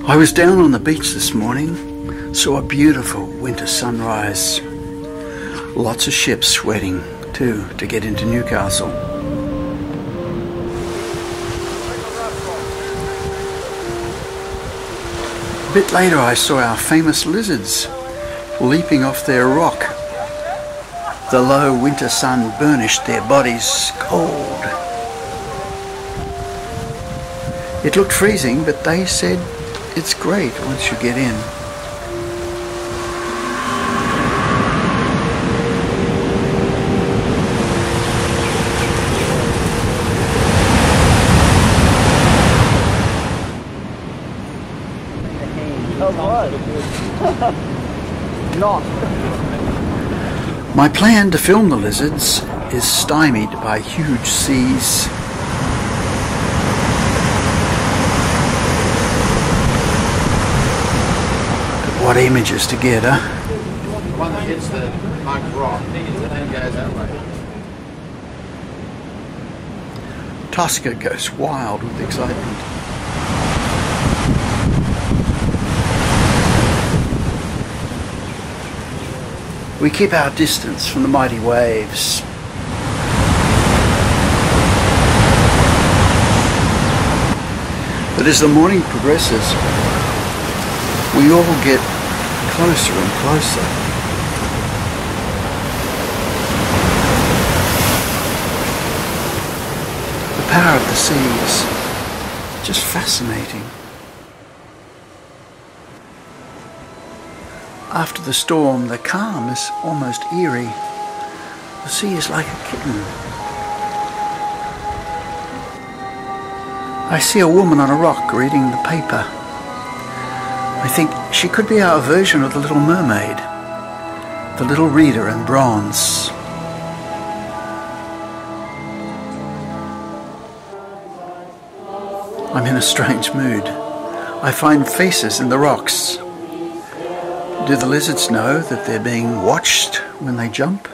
I was down on the beach this morning, saw a beautiful winter sunrise. Lots of ships waiting too to get into Newcastle. A bit later I saw our famous lizards leaping off their rock. The low winter sun burnished their bodies cold. It looked freezing, but they said it's great once you get in. My plan to film the lizards is stymied by huge seas. But what images to get, huh? The one that hits the marked rock and then goes that way. Tosca goes wild with excitement. We keep our distance from the mighty waves. But as the morning progresses, we all get closer and closer. The power of the seas, just fascinating. After the storm, the calm is almost eerie. The sea is like a kitten. I see a woman on a rock reading the paper. I think she could be our version of the Little Mermaid, the little reader in bronze. I'm in a strange mood. I find faces in the rocks. Do the lizards know that they're being watched when they jump?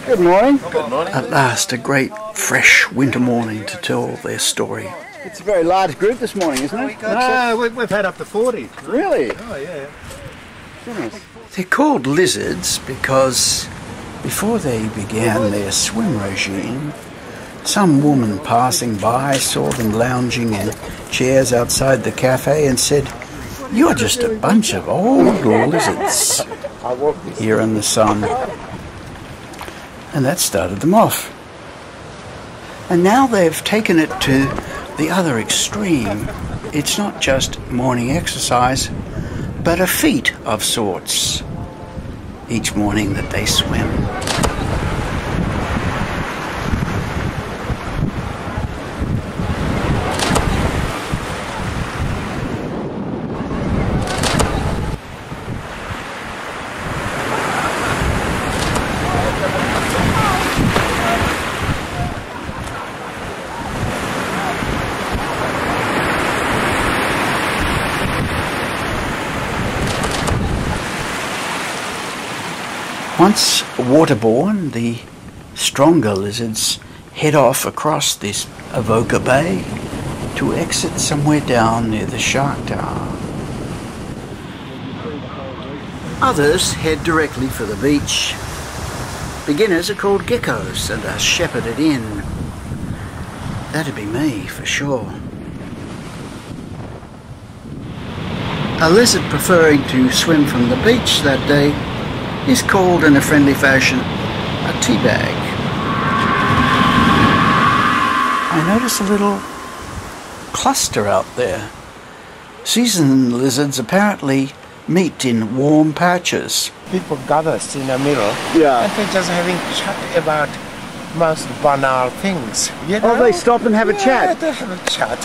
Good morning. Good morning. At last, a great, fresh winter morning to tell their story. It's a very large group this morning, isn't it? No, we've had up to 40. Really? Oh, yeah. Goodness. They're called lizards because before they began their swim regime, some woman passing by saw them lounging in chairs outside the cafe and said, "You're just a bunch of old lizards here in the sun." And that started them off. And now they've taken it to the other extreme. It's not just morning exercise, but a feat of sorts each morning that they swim. Once waterborne, the stronger lizards head off across this Avoca Bay to exit somewhere down near the Shark Tower. Others head directly for the beach. Beginners are called geckos and are shepherded in. That'd be me, for sure. A lizard preferring to swim from the beach that day is called in a friendly fashion a teabag. I notice a little cluster out there. Seasoned lizards apparently meet in warm patches. People gather in the middle, and they're just having chat about most banal things. You know? Oh, they stop and have a chat? Yeah, they have a chat.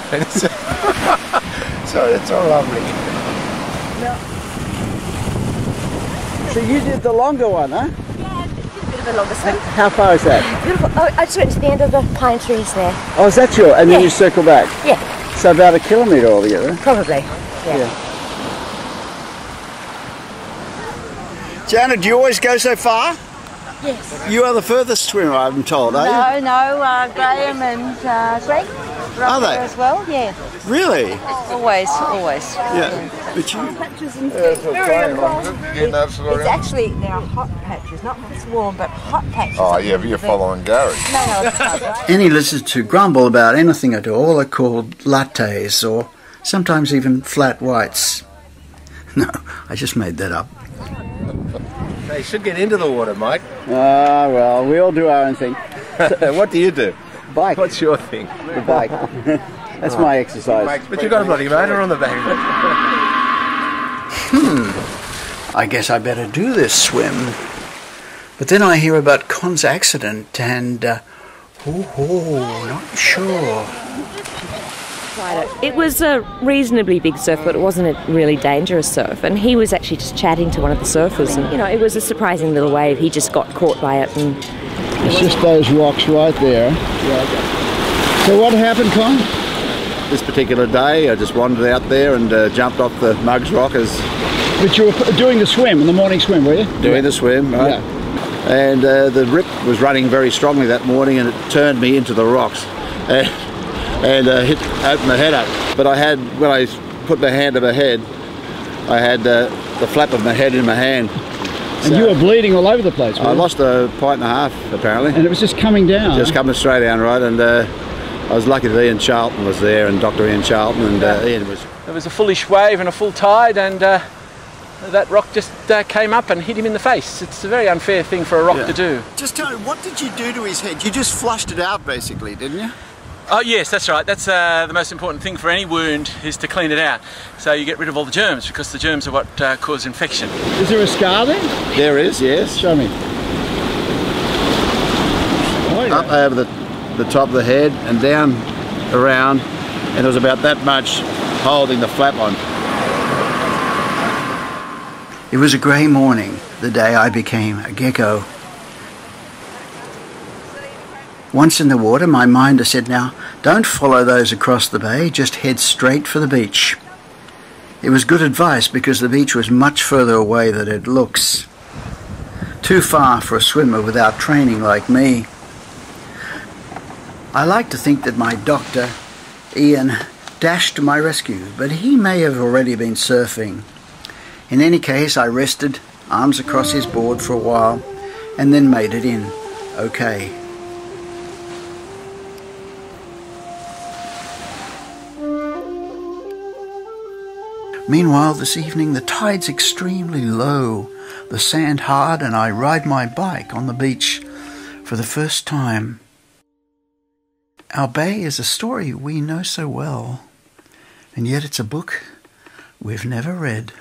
So it's all lovely. So you did the longer one, huh? Yeah, it's a bit the longest swim. How far is that? Beautiful. Oh, I just went to the end of the pine trees there. Oh, is that your? And then you circle back? Yeah. So about 1 kilometre altogether? Probably, yeah. Janet, do you always go so far? Yes. You are the furthest swimmer, I'm told, are you? No, Graham and Greg Are they? as well, yeah. Really? Always. Yeah. But you... It's actually, there are hot patches, not it's warm, but hot patches. Oh yeah, but you're following Gary. No, it's not right. Any lizards who grumble about anything at all are called lattes, or sometimes even flat whites. No, I just made that up. They should get into the water, Mike. Ah, well, we all do our own thing. What do you do? Bike. What's your thing? The bike. That's my exercise. But you've got a bloody motor on the back. I guess I better do this swim. But then I hear about Con's accident and, not sure. It was a reasonably big surf, but it wasn't a really dangerous surf. And he was actually just chatting to one of the surfers. And, it was a surprising little wave. He just got caught by it. And it's just those rocks right there. So what happened, Con? This particular day, I just wandered out there and jumped off the Mugs Rockers. But you were doing the swim, the morning swim, were you? Doing the swim, right? Yeah. And the rip was running very strongly that morning, and it turned me into the rocks. And opened my head up. But when I put my hand to my head, I had the flap of my head in my hand. And you were bleeding all over the place, I lost a pint and a half, apparently. And it was just coming down? Just coming straight down, right. And I was lucky that Ian Charlton was there, and Dr. Ian Charlton, and Ian was... There was a fullish wave and a full tide, and that rock just came up and hit him in the face. It's a very unfair thing for a rock to do. Just tell me, what did you do to his head? You just flushed it out, basically, didn't you? Oh yes, that's right. That's the most important thing for any wound, is to clean it out. So you get rid of all the germs, because the germs are what cause infection. Is there a scar there? There is, yes. Show me. Oh, yeah. Up over the top of the head and down around, and there was about that much holding the flap on. It was a grey morning, the day I became a gecko. Once in the water, my minder said, now, don't follow those across the bay, just head straight for the beach. It was good advice, because the beach was much further away than it looks. Too far for a swimmer without training like me. I like to think that my doctor, Ian, dashed to my rescue, but he may have already been surfing. In any case, I rested, arms across his board for a while, and then made it in, okay. Meanwhile, this evening, the tide's extremely low, the sand hard, and I ride my bike on the beach for the first time. Our bay is a story we know so well, and yet it's a book we've never read.